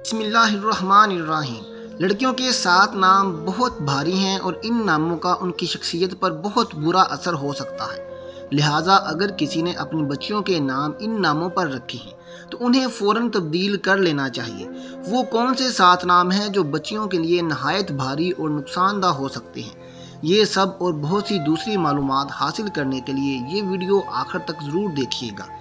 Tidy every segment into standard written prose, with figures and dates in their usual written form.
بسم اللہ الرحمن الرحیم۔ لڑکیوں کے 7 نام بہت بھاری ہیں اور ان ناموں کا ان کی شخصیت پر بہت برا اثر ہو سکتا ہے، لہٰذا اگر کسی نے اپنی بچیوں کے نام ان ناموں پر رکھے ہیں تو انہیں فوراً تبدیل کر لینا چاہیے۔ وہ کون سے 7 نام ہیں جو بچیوں کے لیے نہایت بھاری اور نقصان دہ ہو سکتے ہیں؟ یہ سب اور بہت سی دوسری معلومات حاصل کرنے کے لیے یہ ویڈیو آخر تک ضرور دیکھیے گا۔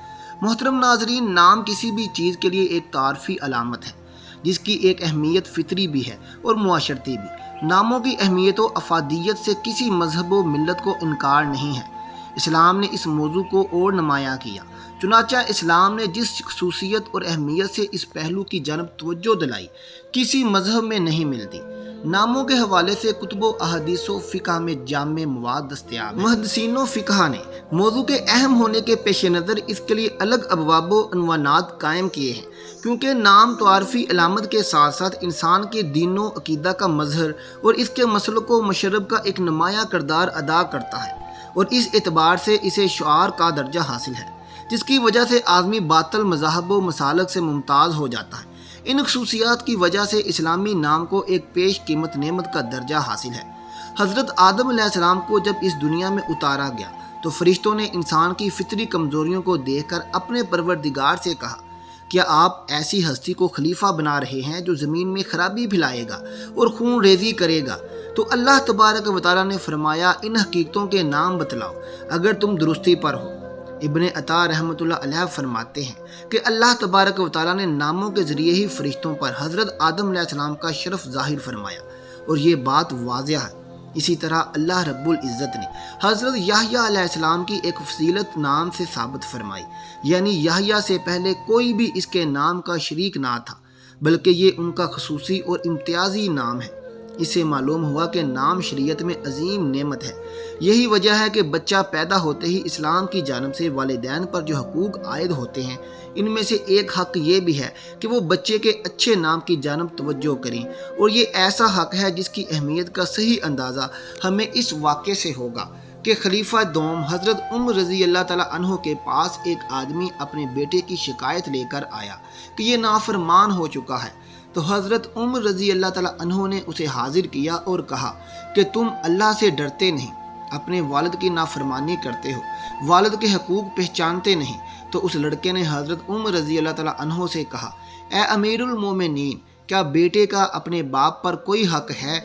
محترم ناظرین، نام کسی بھی چیز کے لیے ایک تعارفی علامت ہے جس کی ایک اہمیت فطری بھی ہے اور معاشرتی بھی۔ ناموں کی اہمیت و افادیت سے کسی مذہب و ملت کو انکار نہیں ہے۔ اسلام نے اس موضوع کو اور نمایاں کیا، چنانچہ اسلام نے جس خصوصیت اور اہمیت سے اس پہلو کی جانب توجہ دلائی کسی مذہب میں نہیں ملتی۔ ناموں کے حوالے سے کتب و احادیث و فقہ میں جامع مواد دستیاب ہیں۔ محدثین و فقہ نے موضوع کے اہم ہونے کے پیش نظر اس کے لیے الگ ابواب و عنوانات قائم کیے ہیں، کیونکہ نام تعارفی علامت کے ساتھ ساتھ انسان کے دین و عقیدہ کا مظہر اور اس کے مسلک و مشرب کا ایک نمایاں کردار ادا کرتا ہے، اور اس اعتبار سے اسے شعار کا درجہ حاصل ہے، جس کی وجہ سے آدمی باطل مذاہب و مسالک سے ممتاز ہو جاتا ہے۔ ان خصوصیات کی وجہ سے اسلامی نام کو ایک پیش قیمت نعمت کا درجہ حاصل ہے۔ حضرت آدم علیہ السلام کو جب اس دنیا میں اتارا گیا تو فرشتوں نے انسان کی فطری کمزوریوں کو دیکھ کر اپنے پروردگار سے کہا، کیا آپ ایسی ہستی کو خلیفہ بنا رہے ہیں جو زمین میں خرابی پھیلائے گا اور خون ریزی کرے گا؟ تو اللہ تبارک و تعالیٰ نے فرمایا، ان حقیقتوں کے نام بتلاؤ اگر تم درستی پر ہو۔ ابن عطا رحمۃ اللہ علیہ فرماتے ہیں کہ اللہ تبارک و تعالیٰ نے ناموں کے ذریعے ہی فرشتوں پر حضرت آدم علیہ السلام کا شرف ظاہر فرمایا، اور یہ بات واضح ہے۔ اسی طرح اللہ رب العزت نے حضرت یحییٰ علیہ السلام کی ایک فضیلت نام سے ثابت فرمائی، یعنی یحییٰ سے پہلے کوئی بھی اس کے نام کا شریک نہ تھا، بلکہ یہ ان کا خصوصی اور امتیازی نام ہے۔ اس سے معلوم ہوا کہ نام شریعت میں عظیم نعمت ہے۔ یہی وجہ ہے کہ بچہ پیدا ہوتے ہی اسلام کی جانب سے والدین پر جو حقوق عائد ہوتے ہیں، ان میں سے ایک حق یہ بھی ہے کہ وہ بچے کے اچھے نام کی جانب توجہ کریں، اور یہ ایسا حق ہے جس کی اہمیت کا صحیح اندازہ ہمیں اس واقعے سے ہوگا کہ خلیفہ دوم حضرت عمر رضی اللہ تعالیٰ عنہ کے پاس ایک آدمی اپنے بیٹے کی شکایت لے کر آیا کہ یہ نافرمان ہو چکا ہے، تو حضرت عمر رضی اللہ تعالیٰ عنہ نے اسے حاضر کیا اور کہا کہ تم اللہ سے ڈرتے نہیں، اپنے والد کی نافرمانی کرتے ہو، والد کے حقوق پہچانتے نہیں۔ تو اس لڑکے نے حضرت عمر رضی اللہ تعالیٰ عنہ سے کہا، اے امیر المومنین، کیا بیٹے کا اپنے باپ پر کوئی حق ہے؟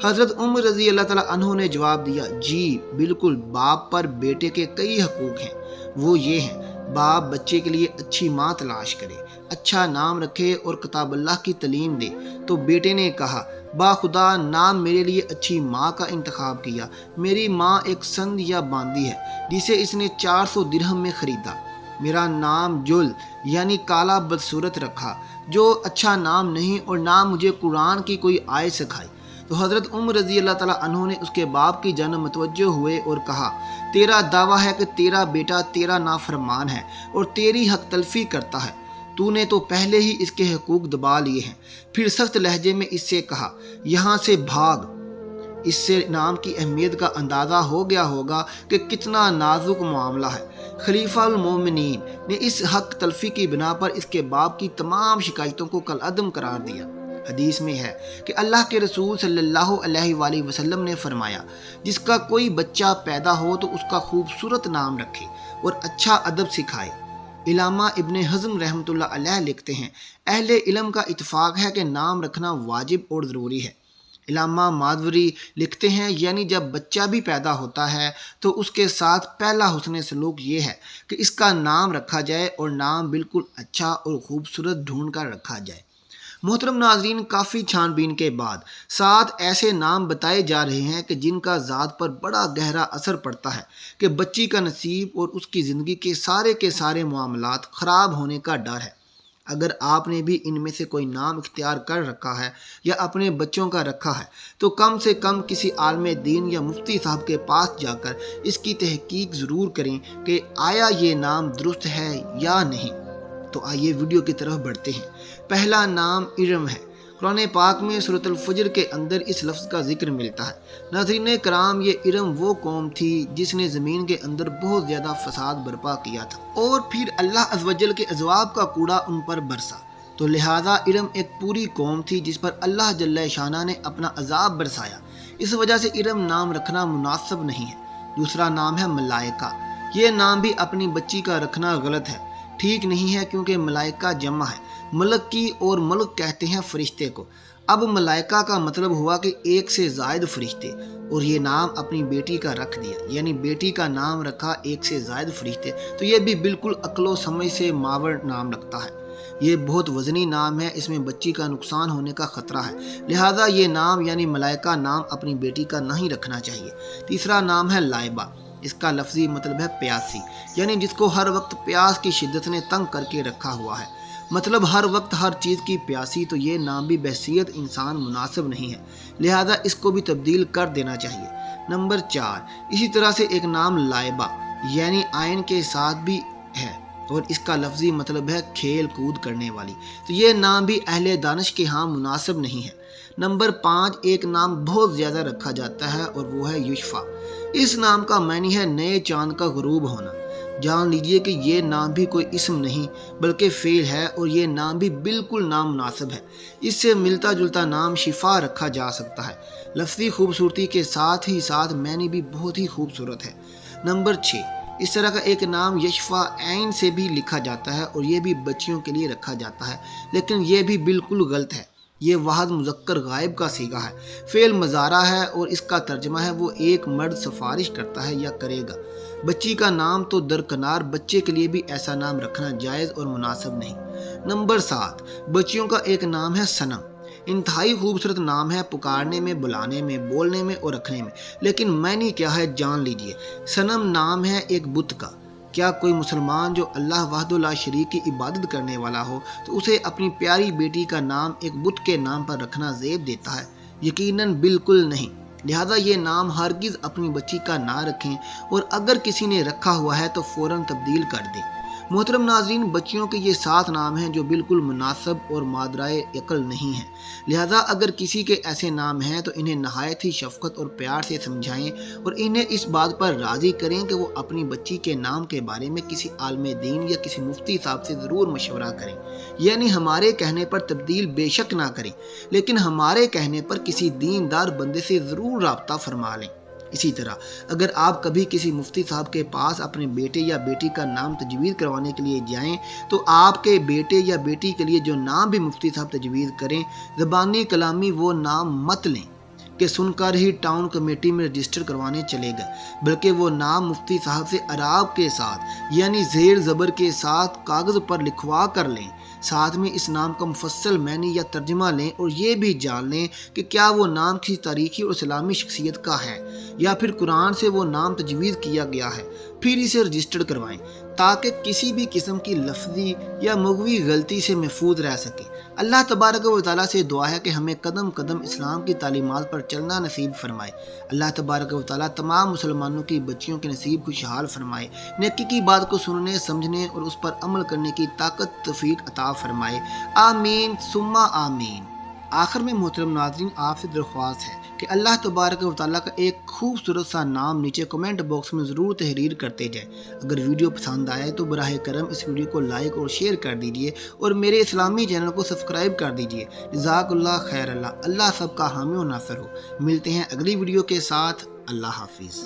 حضرت عمر رضی اللہ تعالیٰ عنہ نے جواب دیا، جی بالکل، باپ پر بیٹے کے کئی حقوق ہیں۔ وہ یہ ہیں، باپ بچے کے لیے اچھی ماں تلاش کرے، اچھا نام رکھے اور کتاب اللہ کی تعلیم دے۔ تو بیٹے نے کہا، با خدا نام میرے لیے اچھی ماں کا انتخاب کیا، میری ماں ایک سند یا باندی ہے جسے اس نے 400 درہم میں خریدا۔ میرا نام جل یعنی کالا بدصورت رکھا، جو اچھا نام نہیں، اور نہ مجھے قرآن کی کوئی آیت سکھائی۔ تو حضرت عمر رضی اللہ تعالیٰ عنہ نے اس کے باپ کی جانب متوجہ ہوئے اور کہا، تیرا دعویٰ ہے کہ تیرا بیٹا تیرا نافرمان ہے اور تیری حق تلفی کرتا ہے، تو نے تو پہلے ہی اس کے حقوق دبا لیے ہیں۔ پھر سخت لہجے میں اس سے کہا، یہاں سے بھاگ۔ اس سے نام کی اہمیت کا اندازہ ہو گیا ہوگا کہ کتنا نازک معاملہ ہے۔ خلیفہ المومنین نے اس حق تلفی کی بنا پر اس کے باپ کی تمام شکایتوں کو کالعدم قرار دیا۔ حدیث میں ہے کہ اللہ کے رسول صلی اللہ علیہ وآلہ وسلم نے فرمایا، جس کا کوئی بچہ پیدا ہو تو اس کا خوبصورت نام رکھے اور اچھا ادب سکھائے۔ علامہ ابن حزم رحمۃ اللہ علیہ لکھتے ہیں، اہل علم کا اتفاق ہے کہ نام رکھنا واجب اور ضروری ہے۔ علامہ مادوری لکھتے ہیں، یعنی جب بچہ بھی پیدا ہوتا ہے تو اس کے ساتھ پہلا حسن سلوک یہ ہے کہ اس کا نام رکھا جائے، اور نام بالکل اچھا اور خوبصورت ڈھونڈ کر رکھا جائے۔ محترم ناظرین، کافی چھان بین کے بعد 7 ایسے نام بتائے جا رہے ہیں کہ جن کا ذات پر بڑا گہرا اثر پڑتا ہے کہ بچی کا نصیب اور اس کی زندگی کے سارے معاملات خراب ہونے کا ڈر ہے۔ اگر آپ نے بھی ان میں سے کوئی نام اختیار کر رکھا ہے یا اپنے بچوں کا رکھا ہے تو کم سے کم کسی عالم دین یا مفتی صاحب کے پاس جا کر اس کی تحقیق ضرور کریں کہ آیا یہ نام درست ہے یا نہیں۔ تو آئیے ویڈیو کی طرف بڑھتے ہیں۔ پہلا نام ارم ہے۔ قرآن پاک میں سورۃ الفجر کے اندر اس لفظ کا ذکر ملتا ہے۔ ناظرین کرام، یہ ارم وہ قوم تھی جس نے زمین کے اندر بہت زیادہ فساد برپا کیا تھا، اور پھر اللہ عز و جل کے عذاب کا کوڑا ان پر برسا، تو لہٰذا ارم ایک پوری قوم تھی جس پر اللہ جل شانہ نے اپنا عذاب برسایا، اس وجہ سے ارم نام رکھنا مناسب نہیں ہے۔ دوسرا نام ہے ملائکہ، یہ نام بھی اپنی بچی کا رکھنا غلط ہے، ٹھیک نہیں ہے، کیونکہ ملائکہ جمع ہے ملک کی، اور ملک کہتے ہیں فرشتے کو۔ اب ملائکہ کا مطلب ہوا کہ ایک سے زائد فرشتے، اور یہ نام اپنی بیٹی کا رکھ دیا، یعنی بیٹی کا نام رکھا ایک سے زائد فرشتے، تو یہ بھی بالکل عقل و سمجھ سے ماور نام رکھتا ہے۔ یہ بہت وزنی نام ہے، اس میں بچی کا نقصان ہونے کا خطرہ ہے، لہٰذا یہ نام یعنی ملائکہ نام اپنی بیٹی کا نہیں رکھنا چاہیے۔ تیسرا نام ہے لائبہ، اس کا لفظی مطلب ہے پیاسی، یعنی جس کو ہر وقت پیاس کی شدت نے تنگ کر کے رکھا ہوا ہے، مطلب ہر وقت ہر چیز کی پیاسی، تو یہ نام بھی بحیثیت انسان مناسب نہیں ہے، لہذا اس کو بھی تبدیل کر دینا چاہیے۔ نمبر 4، اسی طرح سے ایک نام لائبہ یعنی آئین کے ساتھ بھی ہے، اور اس کا لفظی مطلب ہے کھیل کود کرنے والی، تو یہ نام بھی اہل دانش کے ہاں مناسب نہیں ہے۔ نمبر 5، ایک نام بہت زیادہ رکھا جاتا ہے اور وہ ہے یوشفا، اس نام کا معنی ہے نئے چاند کا غروب ہونا۔ جان لیجئے کہ یہ نام بھی کوئی اسم نہیں بلکہ فعل ہے، اور یہ نام بھی بالکل نامناسب ہے، اس سے ملتا جلتا نام شفا رکھا جا سکتا ہے، لفظی خوبصورتی کے ساتھ ہی ساتھ معنی بھی بہت ہی خوبصورت ہے۔ نمبر 6، اس طرح کا ایک نام یشفا عین سے بھی لکھا جاتا ہے، اور یہ بھی بچیوں کے لیے رکھا جاتا ہے، لیکن یہ بھی بالکل غلط ہے، یہ واحد مذکر غائب کا صیغہ ہے، فعل مضارع ہے، اور اس کا ترجمہ ہے وہ ایک مرد سفارش کرتا ہے یا کرے گا۔ بچی کا نام تو درکنار، بچے کے لیے بھی ایسا نام رکھنا جائز اور مناسب نہیں۔ نمبر 7، بچیوں کا ایک نام ہے صنم، انتہائی خوبصورت نام ہے پکارنے میں، بلانے میں، بولنے میں اور رکھنے میں، لیکن معنی کیا ہے جان لیجئے۔ صنم نام ہے ایک بت کا، کیا کوئی مسلمان جو اللہ وحدہ لا شریک کی عبادت کرنے والا ہو تو اسے اپنی پیاری بیٹی کا نام ایک بت کے نام پر رکھنا زیب دیتا ہے؟ یقیناً بالکل نہیں، لہذا یہ نام ہرگز اپنی بچی کا نہ رکھیں، اور اگر کسی نے رکھا ہوا ہے تو فوراً تبدیل کر دیں۔ محترم ناظرین، بچیوں کے یہ 7 نام ہیں جو بالکل مناسب اور مادرائے عقل نہیں ہیں، لہذا اگر کسی کے ایسے نام ہیں تو انہیں نہایت ہی شفقت اور پیار سے سمجھائیں، اور انہیں اس بات پر راضی کریں کہ وہ اپنی بچی کے نام کے بارے میں کسی عالم دین یا کسی مفتی صاحب سے ضرور مشورہ کریں، یعنی ہمارے کہنے پر تبدیل بے شک نہ کریں، لیکن ہمارے کہنے پر کسی دیندار بندے سے ضرور رابطہ فرما لیں۔ اسی طرح اگر آپ کبھی کسی مفتی صاحب کے پاس اپنے بیٹے یا بیٹی کا نام تجویز کروانے کے لیے جائیں تو آپ کے بیٹے یا بیٹی کے لیے جو نام بھی مفتی صاحب تجویز کریں، زبانی کلامی وہ نام مت لیں کہ سن کر ہی ٹاؤن کمیٹی میں رجسٹر کروانے چلے گئے، بلکہ وہ نام مفتی صاحب سے اعراب کے ساتھ یعنی زیر زبر کے ساتھ کاغذ پر لکھوا کر لیں، ساتھ میں اس نام کا مفصل معنی یا ترجمہ لیں، اور یہ بھی جان لیں کہ کیا وہ نام کسی تاریخی اور اسلامی شخصیت کا ہے یا پھر قرآن سے وہ نام تجویز کیا گیا ہے، پھر اسے رجسٹرڈ کروائیں تاکہ کسی بھی قسم کی لفظی یا مغوی غلطی سے محفوظ رہ سکے۔ اللہ تبارک و تعالیٰ سے دعا ہے کہ ہمیں قدم قدم اسلام کی تعلیمات پر چلنا نصیب فرمائے۔ اللہ تبارک و تعالیٰ تمام مسلمانوں کی بچیوں کے نصیب خوشحال فرمائے، نیکی کی بات کو سننے سمجھنے اور اس پر عمل کرنے کی طاقت توفیق عطا فرمائے، آمین ثم آمین۔ آخر میں محترم ناظرین، آپ سے درخواست ہے کہ اللہ تبارک و تعالیٰ کا ایک خوبصورت سا نام نیچے کمنٹ باکس میں ضرور تحریر کرتے جائیں۔ اگر ویڈیو پسند آئے تو براہ کرم اس ویڈیو کو لائک اور شیئر کر دیجئے، اور میرے اسلامی چینل کو سبسکرائب کر دیجئے۔ جزاک اللہ خیر، اللہ سب کا حامی و ناصر ہو۔ ملتے ہیں اگلی ویڈیو کے ساتھ، اللہ حافظ۔